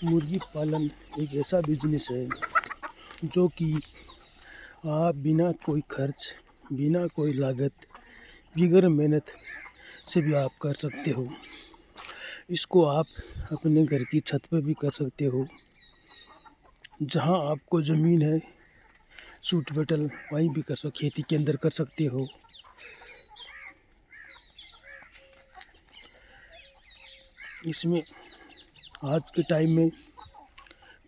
मुर्गी पालन एक ऐसा बिजनेस है जो कि आप बिना कोई खर्च, बिना कोई लागत, बगैर मेहनत से भी आप कर सकते हो। इसको आप अपने घर की छत पर भी कर सकते हो, जहाँ आपको ज़मीन है सूटेबल वहीं भी कर सकते, खेती के अंदर कर सकते हो। इसमें आज के टाइम में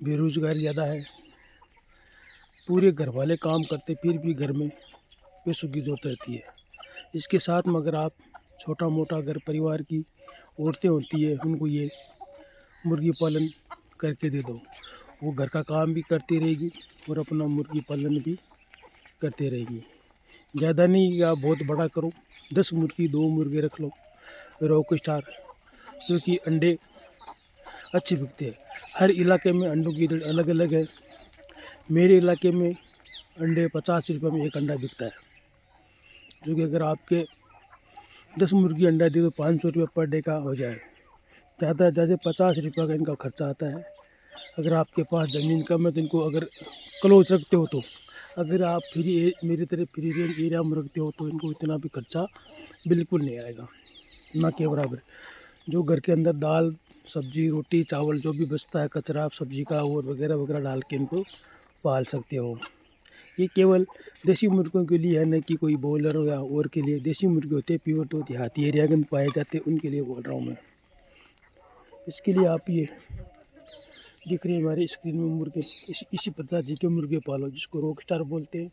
बेरोज़गारी ज़्यादा है, पूरे घर वाले काम करते फिर भी घर में पैसों की ज़रूरत रहती है। इसके साथ में अगर आप छोटा मोटा अगर परिवार की औरतें होती है उनको ये मुर्गी पालन करके दे दो, वो घर का काम भी करती रहेगी और अपना मुर्गी पालन भी करते रहेगी। ज़्यादा नहीं या बहुत बड़ा करो, 10 मुर्गी 2 मुर्गे रख लो, रॉक स्टार, क्योंकि अंडे अच्छे बिकते हैं। हर इलाके में अंडों की रेट अलग अलग है। मेरे इलाके में अंडे 50 रुपये में एक अंडा बिकता है, जो कि अगर आपके 10 मुर्गी अंडा दे तो 500 रुपये पर डे का हो जाए। ज़्यादा से ज़्यादा 50 रुपये का इनका खर्चा आता है। अगर आपके पास ज़मीन कम है तो इनको अगर क्लोज रखते हो तो, अगर आप मेरी तरह फ्री रेंज एरिया में रखते हो तो इनको इतना भी खर्चा बिल्कुल नहीं आएगा, ना के बराबर। जो घर के अंदर दाल सब्जी रोटी चावल जो भी बचता है कचरा सब्जी का और वगैरह वगैरह डाल के इनको पाल सकते हो। ये केवल देसी मुर्गों के लिए है, न कि कोई बॉयलर हो या और के लिए। देसी मुर्गे होते हैं प्योर, तो देहाती एरिया में पाए जाते हैं, उनके लिए बोल रहा हूँ मैं। इसके लिए आप ये दिख रही है हमारी स्क्रीन में मुर्गे, इसी प्रजाति के मुर्गे पालो, जिसको रॉक स्टार बोलते हैं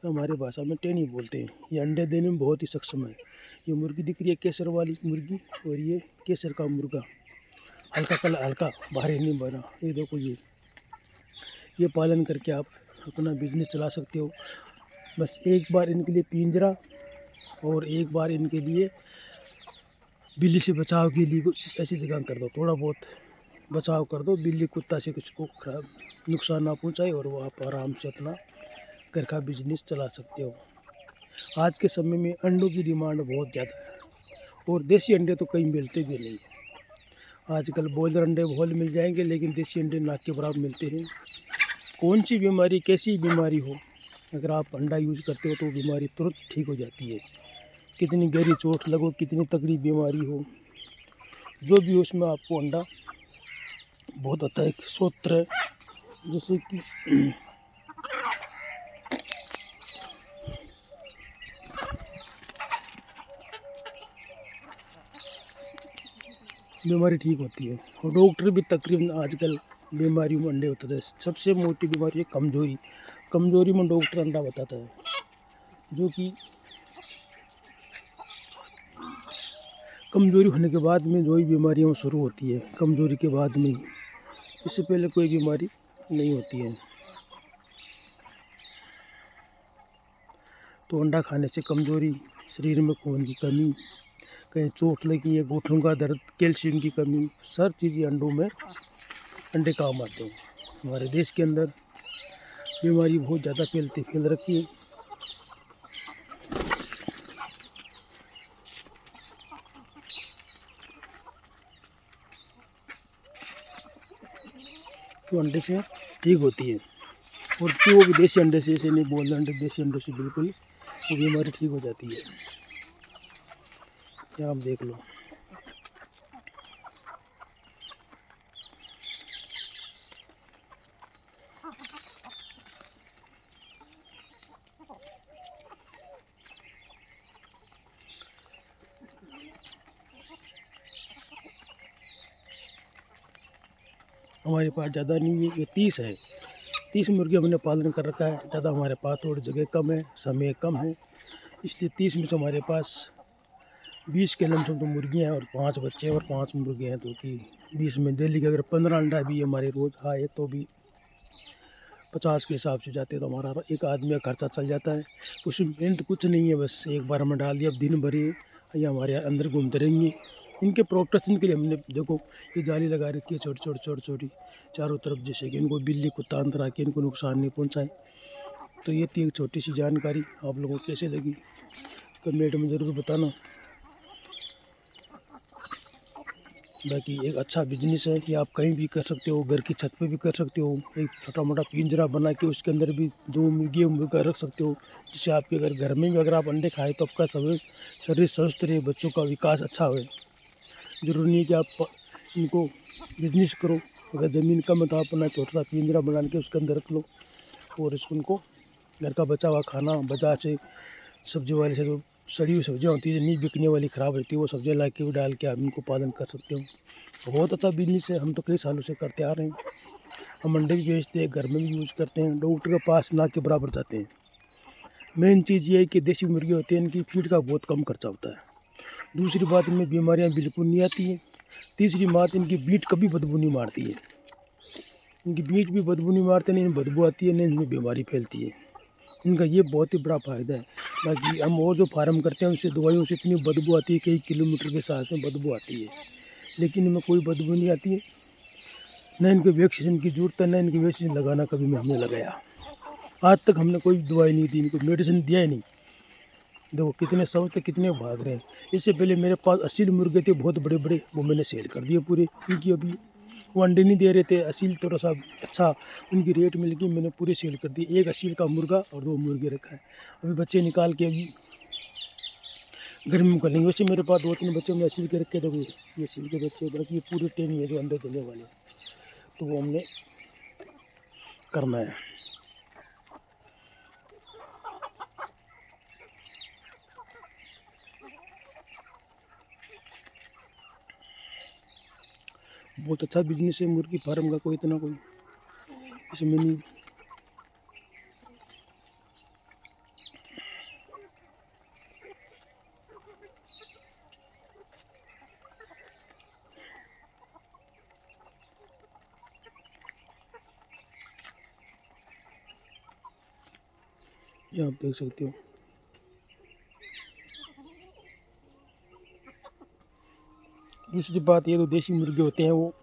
और हमारे भाषा में टेनी बोलते हैं। ये अंडे देने में बहुत ही सक्षम है। ये मुर्गी दिख रही है केसर वाली मुर्गी, और ये केसर का मुर्गा, हल्का कलर, हल्का भारी नहीं बना। ये देखो, ये पालन करके आप अपना बिजनेस चला सकते हो। बस एक बार इनके लिए पिंजरा और एक बार इनके लिए बिल्ली से बचाव के लिए ऐसी जगह कर दो, थोड़ा बहुत बचाव कर दो, बिल्ली कुत्ता से कुछ को खराब नुकसान ना पहुंचाए, और वो आप आराम से अपना घर का बिजनेस चला सकते हो। आज के समय में अंडों की डिमांड बहुत ज़्यादा है, और देसी अंडे तो कहीं मिलते भी नहीं है। आजकल बॉयलर अंडे बहुत मिल जाएंगे, लेकिन देसी अंडे ना के बराबर मिलते हैं। कौन सी बीमारी, कैसी बीमारी हो, अगर आप अंडा यूज़ करते हो तो बीमारी तुरंत ठीक हो जाती है। कितनी गहरी चोट लगो, कितनी तगड़ी बीमारी हो, जो भी हो, उसमें आपको अंडा बहुत आता है। एक सूत्र है, जैसे कि बीमारी ठीक होती है, और डॉक्टर भी तकरीबन आजकल बीमारियों में अंडे बताते हैं। सबसे मोटी बीमारी है कमज़ोरी, कमज़ोरी में डॉक्टर अंडा बताता है, जो कि कमज़ोरी होने के बाद में जो ही बीमारियाँ शुरू होती है, कमज़ोरी के बाद में, इससे पहले कोई बीमारी नहीं होती है। तो अंडा खाने से कमज़ोरी, शरीर में खून की कमी, कहीं चोट लगी है, घुटनों का दर्द, कैल्शियम की कमी, सब चीज़ें अंडों में, अंडे काम आते हैं। हमारे देश के अंदर बीमारी बहुत ज़्यादा फैल रखी है। तो अंडे से ठीक होती है, और जो भी देसी अंडे से, ऐसे नहीं बोल अंडे, देसी अंडे से बिल्कुल वो बीमारी ठीक हो जाती है। क्या आप देख लो। हमारे पास ज़्यादा नहीं है, ये 30 है, 30 मुर्गी हमने पालन कर रखा है। ज़्यादा हमारे पास थोड़ी जगह कम है, समय कम है, इसलिए 30 में से हमारे पास 20 के लमसम तो मुर्गियाँ हैं और 5 बच्चे और 5 मुर्गे हैं। तो कि 20 में डेली के अगर 15 अंडा भी हमारे रोज़ आए तो भी 50 के हिसाब से जाते हैं, तो हमारा एक आदमी का खर्चा चल जाता है। उसमें मेहनत कुछ नहीं है, बस एक बार हमने डाल दिया, अब दिन भर ये हमारे अंदर घूमते रहेंगे। इनके प्रोटेक्शन के लिए हमने देखो ये जाली लगा रखी है, छोटी छोटी चारों तरफ, जैसे कि इनको बिल्ली कुत्ता अंदर आके इनको नुकसान नहीं पहुँचाए। तो ये थी एक छोटी सी जानकारी, आप लोगों को कैसे लगी कमेंट में ज़रूर बताना। बाकी एक अच्छा बिजनेस है कि आप कहीं भी कर सकते हो, घर की छत पे भी कर सकते हो। एक छोटा मोटा पिंजरा बना के उसके अंदर भी 2 मुर्गी मुर्गा रख सकते हो, जिससे आपके अगर घर में भी अगर आप अंडे खाएँ तो आपका शरीर स्वस्थ रहे, बच्चों का विकास अच्छा हो। ज़रूरी नहीं है कि आप इनको बिजनेस करो। अगर ज़मीन कम है तो आप अपना छोटा सा पिंजरा बना के उसके अंदर रख लो और उनको घर का बचा हुआ खाना बाज़ार से सब्जी वाले से जो सड़ी हुई सब्जियाँ होती है, नहीं बिकने वाली ख़राब रहती है, वो सब्जियाँ ला के भी डाल के आप इनको पालन कर सकते हो। बहुत अच्छा बिजनेस है, हम तो कई सालों से करते आ रहे हैं। हम अंडे भी बेचते हैं, घर में भी यूज़ करते हैं, डॉक्टर के पास ना के बराबर जाते हैं। मेन चीज़ ये है कि देसी मुर्गी होती है, इनकी फीड का बहुत कम खर्चा होता है। दूसरी बात, इनमें बीमारियाँ बिल्कुल नहीं आती हैं। तीसरी बात, इनकी बीट कभी बदबू नहीं मारती है। इनकी बीट भी बदबू नहीं मारते, नहीं बदबू आती है, नहीं इनमें बीमारी फैलती है। इनका ये बहुत ही बड़ा फ़ायदा है। बाकी हम और जो फार्म करते हैं उससे दवाइयों से इतनी बदबू आती है, कई किलोमीटर के साथ में बदबू आती है, लेकिन इनमें कोई बदबू नहीं आती है। न इनको वैक्सीन की ज़रूरत है, न इनको वैक्सीन लगाना कभी में हमने लगाया। आज तक हमने कोई दवाई नहीं दी, इनको मेडिसिन दिया ही नहीं। देखो कितने सब तक कितने भाग रहे हैं। इससे पहले मेरे पास 80 मुर्गे थे बहुत बड़े बड़े, वो मैंने सेल कर दिए पूरे, क्योंकि अभी वो अंडे नहीं दे रहे थे। असील थोड़ा सा अच्छा उनकी रेट मिल गई, मैंने पूरे सेल कर दिए। एक असील का मुर्गा और 2 मुर्गे रखा है, अभी बच्चे निकाल के अभी घर में निकालेंगे। वैसे मेरे पास 2-3 बच्चे में असील के रखे थे, ये असील के बच्चे, बाकी ये पूरे टेम है जो अंडे देने वाले, तो वो हमने करना है। बहुत अच्छा बिजनेस है मुर्गी फार्म का, कोई इतना कोई इसमें नहीं। ये आप देख सकते हो। दूसरी बात, ये तो देसी मुर्गे होते हैं, वो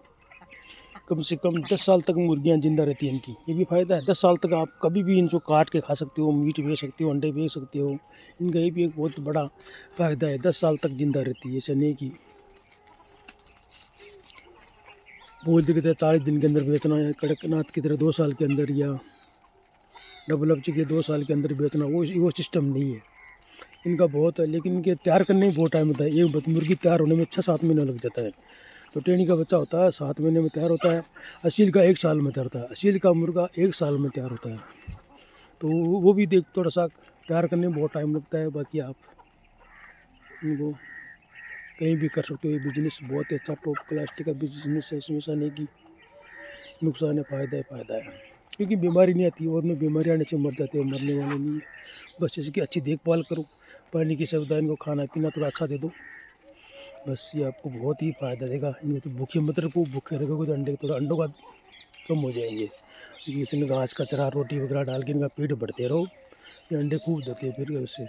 कम से कम 10 साल तक मुर्गियाँ ज़िंदा रहती हैं इनकी। ये भी फ़ायदा है, 10 साल तक आप कभी भी इनको काट के खा सकते हो, मीट बेच सकते हो, अंडे बेच सकते हो। इनका ये भी एक बहुत बड़ा फ़ायदा है, 10 साल तक ज़िंदा रहती है। ऐसा नहीं कि बोलते की तरह 40 दिन के अंदर बेचना है, कड़कनाथ की तरह 2 साल के अंदर, या डबल एफ के 2 साल के अंदर बेचना, वो सिस्टम नहीं है इनका। बहुत है, लेकिन इनके तैयार करने में बहुत टाइम होता है। एक मुर्गी तैयार होने में 6-7 महीना लग जाता है। तो टेनी का बच्चा होता है 7 महीने में तैयार होता है, असील का 1 साल में तैयार होता है, असील का मुर्गा 1 साल में तैयार होता है। तो वो भी देख थोड़ा सा तैयार करने में बहुत टाइम लगता है। बाकी आप इनको कहीं भी कर सकते हो, ये बिजनेस बहुत ही अच्छा टॉप क्लास का बिजनेस है। इसमें ऐसा नहीं कि नुकसान है, फ़ायदा है, क्योंकि बीमारी नहीं आती, और में बीमारी आने से मर जाते हैं, मरने वाले नहीं है। बस इसकी अच्छी देखभाल करो, पानी की सुविधा, इनको खाना पीना थोड़ा अच्छा दे दो, बस ये आपको बहुत ही फ़ायदा देगा। इनमें तो भूखे मत रखो, भूखे रखोगे तो अंडे थोड़ा अंडों का कम हो जाएंगे, क्योंकि इसमें घास कचरा रोटी वगैरह डाल के इनका पेट भरते रहो, ये अंडे खूब देते हैं। फिर उससे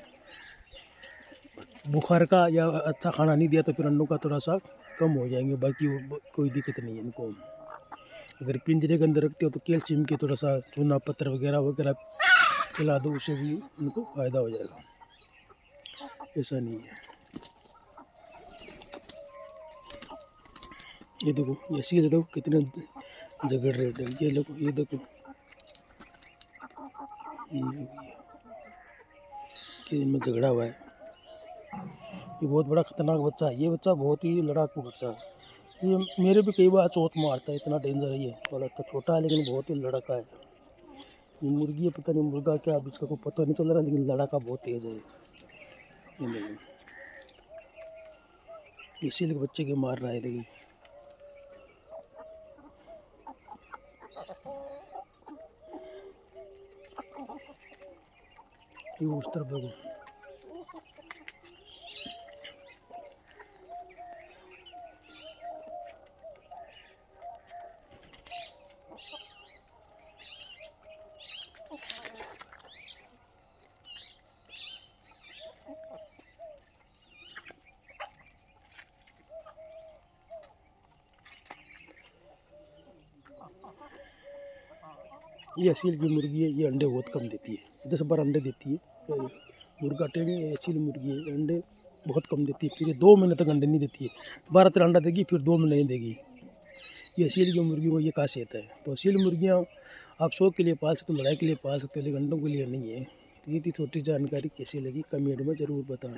बुखार का या अच्छा खाना नहीं दिया तो फिर अंडों का थोड़ा सा कम हो जाएंगे, बाकी वो कोई दिक्कत नहीं है इनको। अगर पिंजरे के अंदर रखते हो तो कैल्शियम के थोड़ा सा चूना पत्थर वगैरह वगैरह खिला दो, उससे भी उनको फ़ायदा हो जाएगा, ऐसा नहीं है। ये देखो, ये सीधे देखो कितने झगड़ रहे हैं, ये देखो, ये देखो, कि इनमें झगड़ा हुआ है। ये बहुत बड़ा खतरनाक बच्चा है, ये बच्चा बहुत ही लड़ाकू बच्चा है। ये मेरे भी कई बार चोट मारता है, इतना डेंजर है ये। थोड़ा तो छोटा है लेकिन बहुत ही लड़का है। ये मुर्गी है, पता नहीं मुर्गा क्या, अब इसका कोई पता नहीं चल रहा, लेकिन लड़का बहुत तेज है ये देखो, इसीलिए बच्चे के मार रहा है। लेकिन ये उस तरफ देखो, ये असील की मुर्गी है, ये अंडे बहुत कम देती है, 10-12 अंडे देती है। मुर्गा टेढ़ी है, असील मुर्गी है, अंडे बहुत कम देती है, फिर ये 2 महीने तक अंडे नहीं देती है। 12-13 अंडा देगी, फिर 2 महीने नहीं देगी। ये असील की मुर्गियों को ये खासियत है। तो असील मुर्गियाँ आप शौक के लिए पाल सकते हो, लड़ाई के लिए पाल सकते हो, लेकिन अंडों के लिए नहीं है। तो ये थी छोटी जानकारी, कैसी लगी कमेंट में ज़रूर बताना।